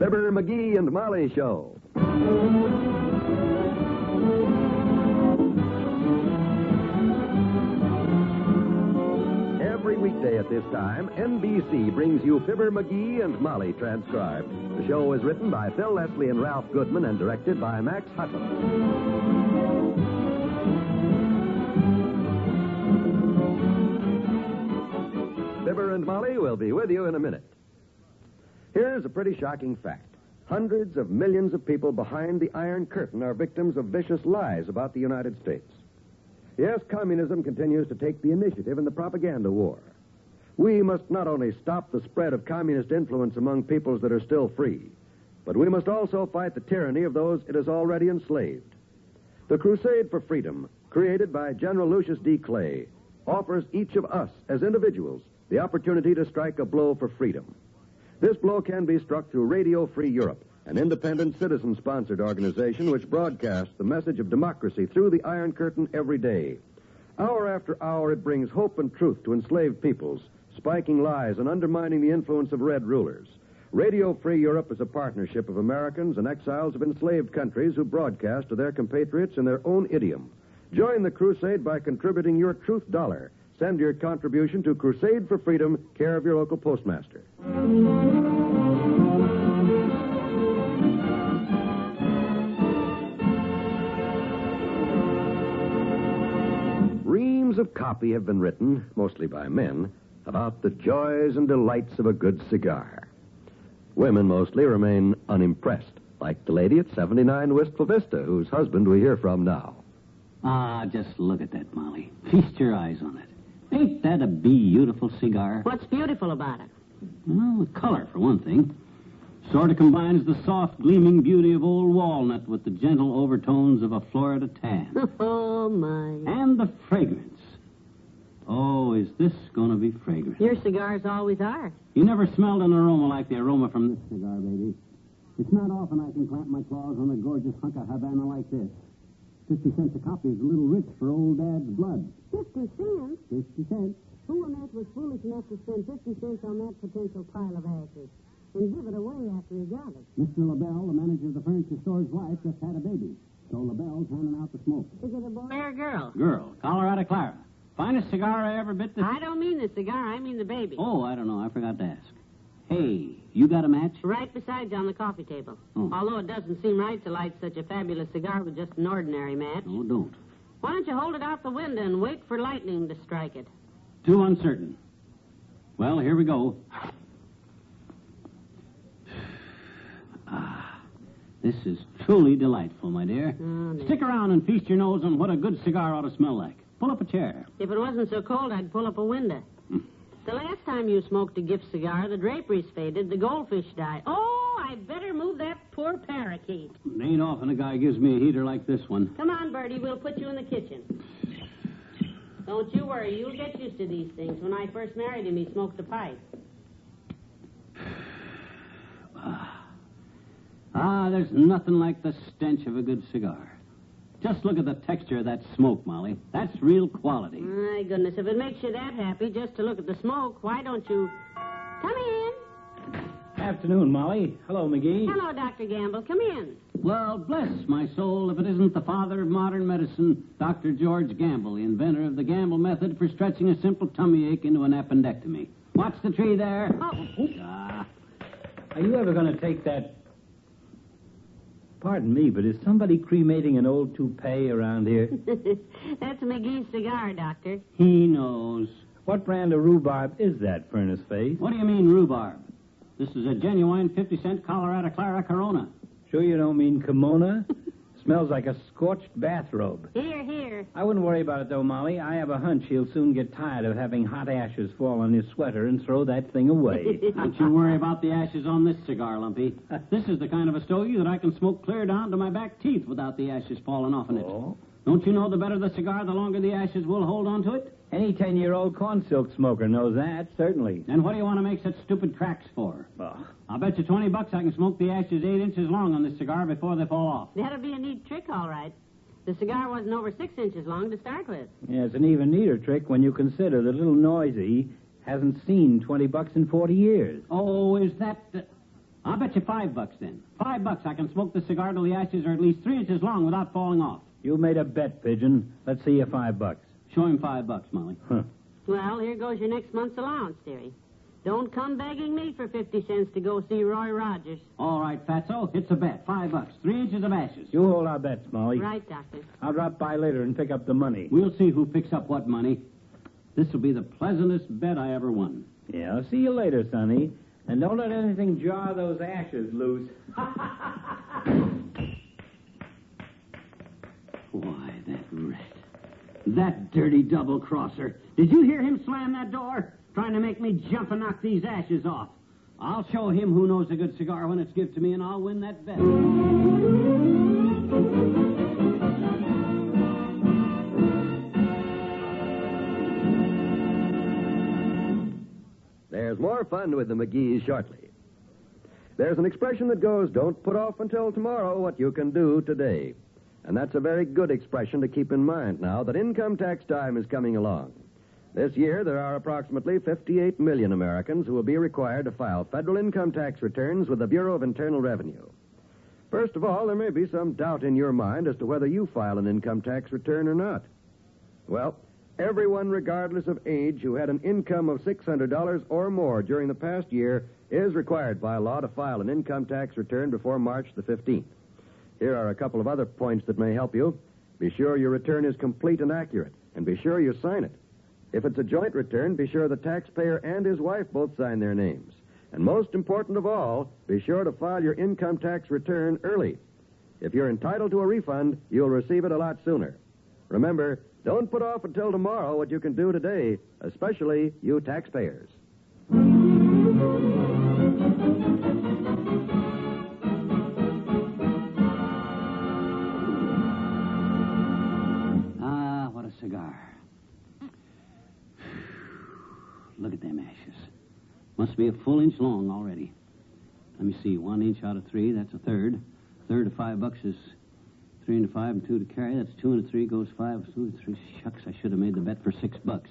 Fibber McGee and Molly Show. Every weekday at this time, NBC brings you Fibber McGee and Molly transcribed. The show is written by Phil Leslie and Ralph Goodman and directed by Max Hutton. Fibber and Molly will be with you in a minute. Here's a pretty shocking fact. Hundreds of millions of people behind the Iron Curtain are victims of vicious lies about the United States. Yes, communism continues to take the initiative in the propaganda war. We must not only stop the spread of communist influence among peoples that are still free, but we must also fight the tyranny of those it has already enslaved. The Crusade for Freedom, created by General Lucius D. Clay, offers each of us as individuals the opportunity to strike a blow for freedom. This blow can be struck through Radio Free Europe, an independent citizen-sponsored organization which broadcasts the message of democracy through the Iron Curtain every day. Hour after hour, it brings hope and truth to enslaved peoples, spiking lies and undermining the influence of red rulers. Radio Free Europe is a partnership of Americans and exiles of enslaved countries who broadcast to their compatriots in their own idiom. Join the crusade by contributing your truth dollar. Send your contribution to Crusade for Freedom, care of your local postmaster. Reams of copy have been written, mostly by men, about the joys and delights of a good cigar. Women mostly remain unimpressed, like the lady at 79 Wistful Vista, whose husband we hear from now. Ah, just look at that, Molly. Feast your eyes on it. Ain't that a beautiful cigar? What's beautiful about it? Well, the color, for one thing. Sort of combines the soft, gleaming beauty of old walnut with the gentle overtones of a Florida tan. Oh, my. And the fragrance. Oh, is this going to be fragrant? Your cigars always are. You never smelled an aroma like the aroma from this cigar, baby. It's not often I can clamp my claws on a gorgeous hunk of Havana like this. 50 cents a copy is a little rich for old Dad's blood. 50 cents? 50 cents. Who on earth was foolish enough to spend 50 cents on that potential pile of ashes and give it away after he got it? Mr. LaBelle, the manager of the furniture store's wife, just had a baby. So LaBelle's handing out the smoke. Is it a boy or a girl? Girl, Colorado Clara. Finest cigar I ever bit this... I don't mean the cigar, I mean the baby. Oh, I don't know. I forgot to ask. Hey, you got a match? Right beside you on the coffee table. Oh. Although it doesn't seem right to light such a fabulous cigar with just an ordinary match. No, don't. Why don't you hold it out the window and wait for lightning to strike it? Too uncertain. Well, here we go. Ah, this is truly delightful, my dear. Oh, Stick around and feast your nose on what a good cigar ought to smell like. Pull up a chair. If it wasn't so cold, I'd pull up a window. The last time you smoked a gift cigar, the draperies faded, the goldfish died. Oh, I'd better move that poor parakeet. It ain't often a guy gives me a heater like this one. Come on, Bertie, we'll put you in the kitchen. Don't you worry, you'll get used to these things. When I first married him, he smoked a pipe. There's nothing like the stench of a good cigar. Just look at the texture of that smoke, Molly. That's real quality. My goodness, if it makes you that happy just to look at the smoke, why don't you... Come in. Afternoon, Molly. Hello, McGee. Hello, Dr. Gamble. Come in. Well, bless my soul if it isn't the father of modern medicine, Dr. George Gamble, the inventor of the Gamble method for stretching a simple tummy ache into an appendectomy. Watch the tree there. Oh. Are you ever going to take that... Pardon me, but is somebody cremating an old toupee around here? That's McGee's cigar, Doctor. He knows. What brand of rhubarb is that, Furnace Face? What do you mean, rhubarb? This is a genuine 50-cent Colorado Clara Corona. Sure you don't mean kimono? Smells like a scorched bathrobe. Here, here. I wouldn't worry about it, though, Molly. I have a hunch he'll soon get tired of having hot ashes fall on his sweater and throw that thing away. Don't you worry about the ashes on this cigar, Lumpy. This is the kind of a stogie that I can smoke clear down to my back teeth without the ashes falling off in it. Oh. Don't you know the better the cigar, the longer the ashes will hold onto it? Any 10-year-old corn silk smoker knows that, certainly. Then what do you want to make such stupid cracks for? Oh. I'll bet you $20 I can smoke the ashes 8 inches long on this cigar before they fall off. That'll be a neat trick, all right. The cigar wasn't over 6 inches long to start with. Yeah, it's an even neater trick when you consider the little noisy hasn't seen $20 in 40 years. Oh, is that... I'll bet you $5 then. $5 I can smoke the cigar till the ashes are at least 3 inches long without falling off. You made a bet, Pigeon. Let's see your $5. Show him $5, Molly. Huh. Well, here goes your next month's allowance, dearie. Don't come begging me for 50 cents to go see Roy Rogers. All right, Fatso, it's a bet. $5. 3 inches of ashes. You hold our bets, Molly. Right, Doctor. I'll drop by later and pick up the money. We'll see who picks up what money. This will be the pleasantest bet I ever won. Yeah, I'll see you later, Sonny. And don't let anything jar those ashes loose. Why, that rat. That dirty double-crosser. Did you hear him slam that door? Trying to make me jump and knock these ashes off. I'll show him who knows a good cigar when it's given to me, and I'll win that bet. There's more fun with the McGee's shortly. There's an expression that goes, don't put off until tomorrow what you can do today. And that's a very good expression to keep in mind now that income tax time is coming along. This year, there are approximately 58 million Americans who will be required to file federal income tax returns with the Bureau of Internal Revenue. First of all, there may be some doubt in your mind as to whether you file an income tax return or not. Well, everyone, regardless of age, who had an income of $600 or more during the past year is required by law to file an income tax return before March the 15th. Here are a couple of other points that may help you. Be sure your return is complete and accurate, and be sure you sign it. If it's a joint return, be sure the taxpayer and his wife both sign their names. And most important of all, be sure to file your income tax return early. If you're entitled to a refund, you'll receive it a lot sooner. Remember, don't put off until tomorrow what you can do today, especially you taxpayers. Ah, what a cigar. Look at them ashes. Must be a full inch long already. Let me see. 1 inch out of 3, that's a third. A third of $5 is 3 and a 5 and 2 to carry. That's 2 and a 3 goes 5. 2 and 3. Shucks, I should have made the bet for $6.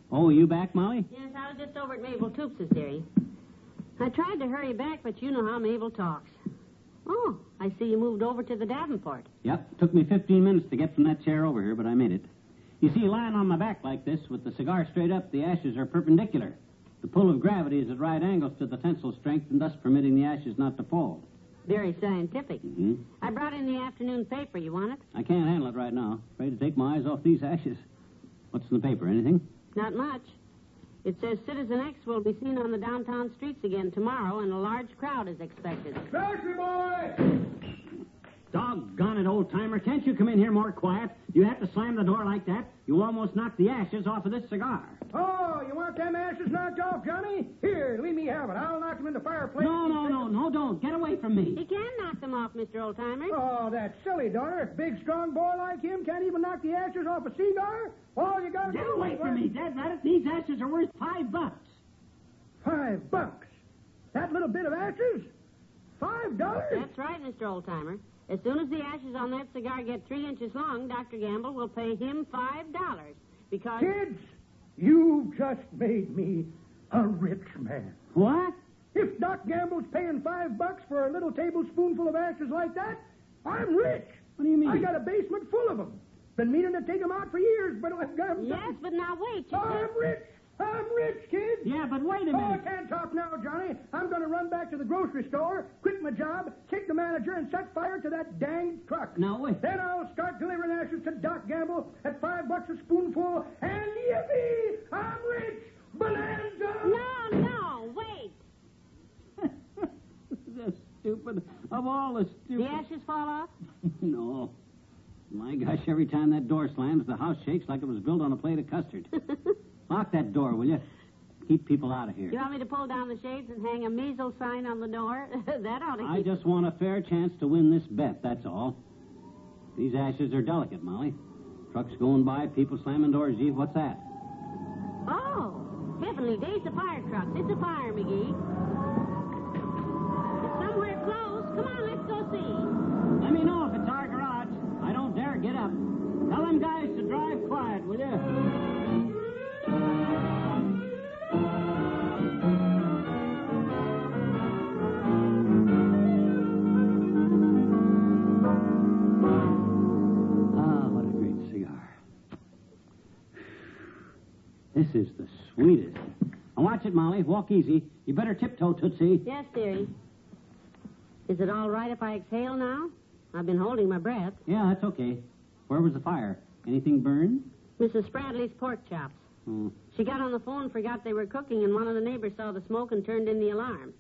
Oh, you back, Molly? Yes, I was just over at Mabel Toops's, dearie. I tried to hurry back, but you know how Mabel talks. Oh, I see you moved over to the Davenport. Yep. Took me 15 minutes to get from that chair over here, but I made it. You see, lying on my back like this, with the cigar straight up, the ashes are perpendicular. The pull of gravity is at right angles to the tensile strength, and thus permitting the ashes not to fall. Very scientific. Mm-hmm. I brought in the afternoon paper. You want it? I can't handle it right now. Afraid to take my eyes off these ashes. What's in the paper? Anything? Not much. It says Citizen X will be seen on the downtown streets again tomorrow, and a large crowd is expected. Grocery boy! Doggone it, old-timer. Can't you come in here more quiet? You have to slam the door like that. You almost knocked the ashes off of this cigar. Oh, you want them ashes knocked off, Johnny? Here, let me have it. I'll knock them in the fireplace. No, don't. Get away from me. He can knock them off, Mr. Oldtimer. Oh, that's silly, daughter. Big, strong boy like him can't even knock the ashes off a cigar? All you gotta do Get away from me, Dad Rabbit. These ashes are worth $5. $5? That little bit of ashes? $5? That's right, Mr. Oldtimer. As soon as the ashes on that cigar get 3 inches long, Dr. Gamble will pay him $5 because... Kids, you just made me a rich man. What? If Doc Gamble's paying $5 for a little tablespoonful of ashes like that, I'm rich. What do you mean? I got a basement full of them. Been meaning to take them out for years, but I've got them. Yes, but now wait. I'm rich. I'm rich, kid. Yeah, but wait a Oh, I minute. can't talk now, Johnny. I'm going to run back to the grocery store, quit my job, kick the manager, and set fire to that dang truck. Now, wait. Then I'll start delivering ashes to Doc Gamble at $5 a spoonful, and yippee! I'm rich! Bonanza! No, wait. The stupid of all the stupid... The ashes fall off? No. My gosh, every time that door slams, the house shakes like it was built on a plate of custard. Lock that door, will you? Keep people out of here. You want me to pull down the shades and hang a measles sign on the door? That ought to I keep... just want a fair chance to win this bet, that's all. These ashes are delicate, Molly. Trucks going by, people slamming doors. Gee, what's that? Oh, heavenly days, a fire truck. It's a fire, McGee. It's somewhere close. Come on, let's go see. Let me know if it's our garage. I don't dare get up. Tell them guys to drive quiet, will you? is the sweetest. Now watch it, Molly. Walk easy. You better tiptoe, Tootsie. Yes, dearie. Is it all right if I exhale now? I've been holding my breath. Yeah, that's okay. Where was the fire? Anything burned? Mrs. Spradley's pork chops. Oh. She got on the phone, forgot they were cooking, and one of the neighbors saw the smoke and turned in the alarm.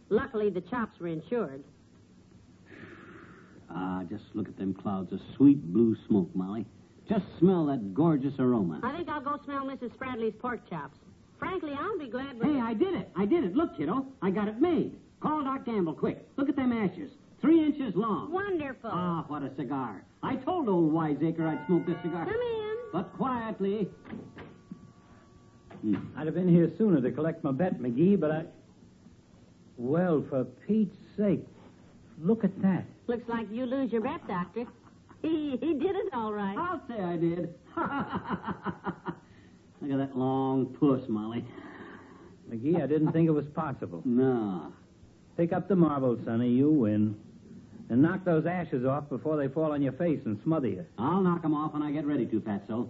Luckily, the chops were insured. Ah, just look at them clouds of sweet blue smoke, Molly. Just smell that gorgeous aroma. I think I'll go smell Mrs. Spradley's pork chops. Frankly, I'll be glad when... Hey, I did it. Look, kiddo. I got it made. Call Doc Gamble, quick. Look at them ashes. 3 inches long. Wonderful. Ah, what a cigar. I told old Wiseacre I'd smoke this cigar. Come in. But quietly. I'd have been here sooner to collect my bet, McGee, but I... Well, for Pete's sake, look at that. Looks like you lose your bet, Doctor. He did it all right. I'll say I did. Look at that long puss, Molly. McGee, I didn't think it was possible. No. Pick up the marbles, Sonny. You win. And knock those ashes off before they fall on your face and smother you. I'll knock 'em off when I get ready to, Fatso.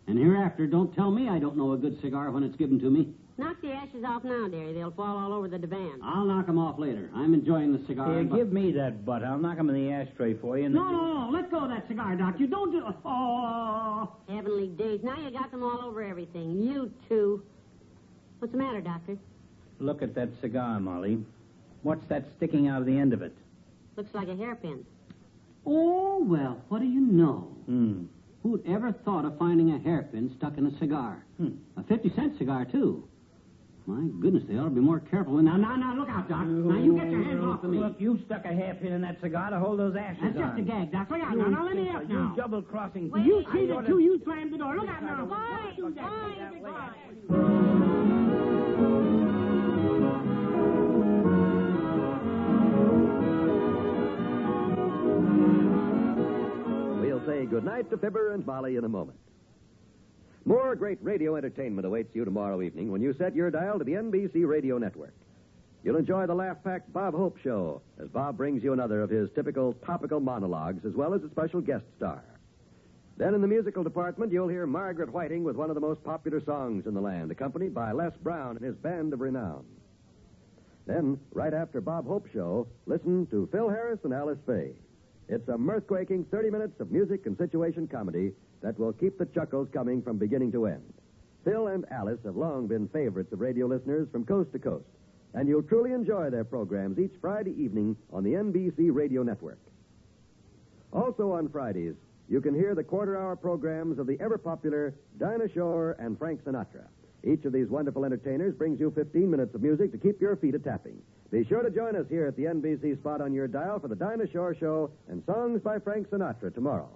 And hereafter, don't tell me I don't know a good cigar when it's given to me. Knock the ashes off now, dearie. They'll fall all over the divan. I'll knock 'em off later. I'm enjoying the cigar. Here, but- give me that butt. I'll knock 'em in the ashtray for you. And No. Let go of that cigar, Doc. You don't do... Oh. Heavenly days. Now you got them all over everything. You two. What's the matter, Doctor? Look at that cigar, Molly. What's that sticking out of the end of it? Looks like a hairpin. Oh, well, what do you know? Who'd ever thought of finding a hairpin stuck in a cigar? A 50-cent cigar, too. My goodness, they ought to be more careful. Now, look out, Doc. Now, you get your hands off of me. Look, you stuck a hairpin in that cigar to hold those ashes That's just on. a gag, Doc. Look out now. Now, let me up now. You double-crossing... Wait, You I cheated, oughta- too. You slammed the door. Look out now. Why? Don't do that. Why? We'll say goodnight to Fibber and Molly in a moment. More great radio entertainment awaits you tomorrow evening when you set your dial to the NBC Radio Network. You'll enjoy the laugh-packed Bob Hope Show as Bob brings you another of his typical topical monologues as well as a special guest star. Then in the musical department, you'll hear Margaret Whiting with one of the most popular songs in the land, accompanied by Les Brown and his band of renown. Then, right after Bob Hope Show, listen to Phil Harris and Alice Faye. It's a mirth-quaking 30 minutes of music and situation comedy that will keep the chuckles coming from beginning to end. Phil and Alice have long been favorites of radio listeners from coast to coast, and you'll truly enjoy their programs each Friday evening on the NBC Radio Network. Also on Fridays, you can hear the quarter-hour programs of the ever-popular Dinah Shore and Frank Sinatra. Each of these wonderful entertainers brings you 15 minutes of music to keep your feet a-tapping. Be sure to join us here at the NBC spot on your dial for the Dinah Shore Show and songs by Frank Sinatra tomorrow.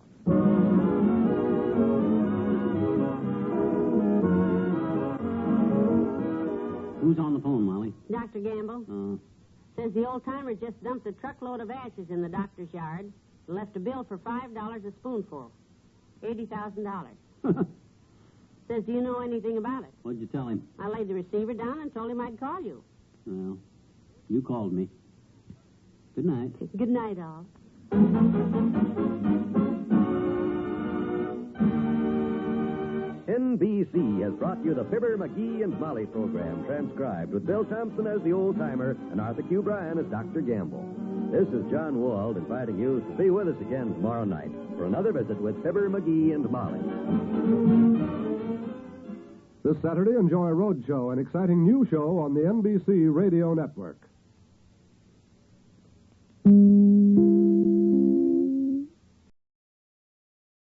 Who's on the phone, Molly? Dr. Gamble. Says the old-timer just dumped a truckload of ashes in the doctor's yard and left a bill for $5 a spoonful. $80,000. Says, do you know anything about it? What'd you tell him? I laid the receiver down and told him I'd call you. Well, you called me. Good night. Good night, all. NBC has brought you the Fibber McGee and Molly program, transcribed with Bill Thompson as the old-timer and Arthur Q. Bryan as Dr. Gamble. This is John Wald inviting you to be with us again tomorrow night for another visit with Fibber McGee and Molly. This Saturday, enjoy Roadshow, an exciting new show on the NBC Radio Network.